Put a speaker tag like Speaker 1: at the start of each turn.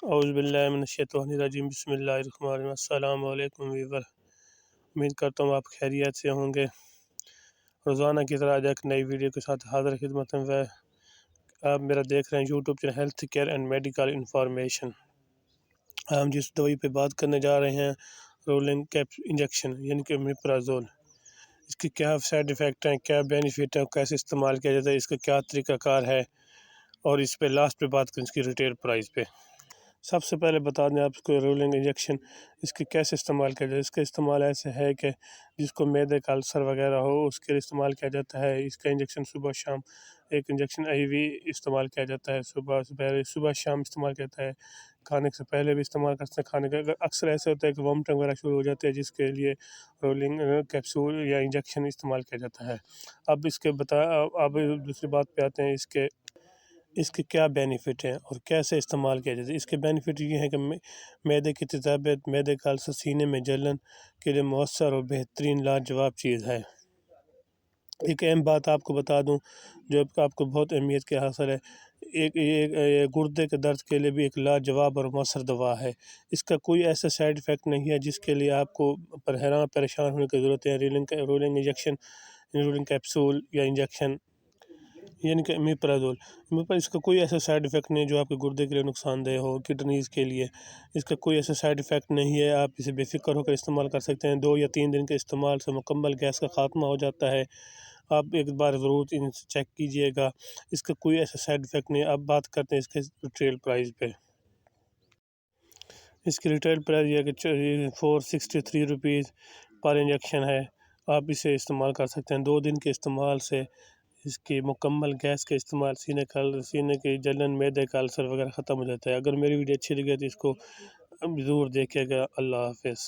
Speaker 1: اعوذ باللہ من الشیطان الرجیم بسم اللہ الرحمن الرحیم السلام علیکم ویور، امید کرتا ہوں آپ خیریت سے ہوں گے۔ روزانہ کی طرح آج ایک نئی ویڈیو کے ساتھ حاضر خدمت میں۔ آپ میرا دیکھ رہے ہیں YouTube channel health care and medical information. ہم جس دوائی پہ بات کرنے جا رہے ہیں رولنگ کیپ انجیکشن یعنی کہ میپرازول، اس کے کیا سائیڈ ایفیکٹ ہیں، کیا بینیفٹ ہیں، کیسے استعمال کیا جاتا ہے، اس کا کیا طریقہ کار ہے، اور اس پہ لاسٹ پہ بات کریں اس کی ریٹیل پرائز پہ۔ سب سے پہلے بتا دیں آپ کو رولنگ انجیکشن اس کے کیسے استعمال کیا جاتا ہے۔ اس کا استعمال ایسے ہے کہ جس کو معدے کا السر وغیرہ ہو اس کے لیے استعمال کیا جاتا ہے۔ اس کا انجیکشن صبح شام ایک انجیکشن آئی وی استعمال کیا جاتا ہے، صبح شام استعمال کیا جاتا ہے، کھانے سے پہلے بھی استعمال کر سکتے ہیں۔ کھانے کا اکثر ایسا ہوتا ہے کہ وامٹنگ وغیرہ شروع ہو جاتے ہیں، جس کے لیے رولنگ کیپسول یا انجیکشن استعمال کیا جاتا ہے۔ اب دوسری بات پہ آتے ہیں، اس کے کیا بینیفٹ ہیں اور کیسے استعمال کیا جاتا ہے۔ اس کے بینیفٹ یہ ہیں کہ معدے کی تیزابیت، معدے کا السر، سینے میں جلن کے لیے مؤثر اور بہترین لاجواب چیز ہے۔ ایک اہم بات آپ کو بتا دوں جو آپ کو بہت اہمیت کے حاصل ہے، ایک گردے کے درد کے لیے بھی ایک لاجواب اور مؤثر دوا ہے۔ اس کا کوئی ایسا سائیڈ ایفیکٹ نہیں ہے جس کے لیے آپ کو پریشان ہونے کی ضرورت ہے۔ رولنگ انجیکشن، رولنگ کیپسول یا انجیکشن یعنی کہ میپرازول، اس کا کوئی ایسا سائیڈ ایفیکٹ نہیں ہے جو آپ کے گردے کے لیے نقصان دہ ہو، کڈنیز کے لیے اس کا کوئی ایسا سائیڈ ایفیکٹ نہیں ہے۔ آپ اسے بے فکر ہو کر استعمال کر سکتے ہیں۔ 2 یا 3 دن کے استعمال سے مکمل گیس کا خاتمہ ہو جاتا ہے۔ آپ ایک بار ضرور چیک کیجئے گا، اس کا کوئی ایسا سائیڈ ایفیکٹ نہیں ہے۔ اب بات کرتے ہیں اس کے ریٹیل پرائز پہ۔ اس کی ریٹیل پرائز یہ ہے کہ 463 روپیز پر انجیکشن ہے۔ آپ اسے استعمال کر سکتے ہیں۔ 2 دن کے استعمال سے اس کی مکمل گیس کے استعمال، سینے کی جلن، معدے کا السر وغیرہ ختم ہو جاتا ہے۔ اگر میری ویڈیو اچھی لگے تو اس کو ضرور دیکھیے گا۔ اللہ حافظ۔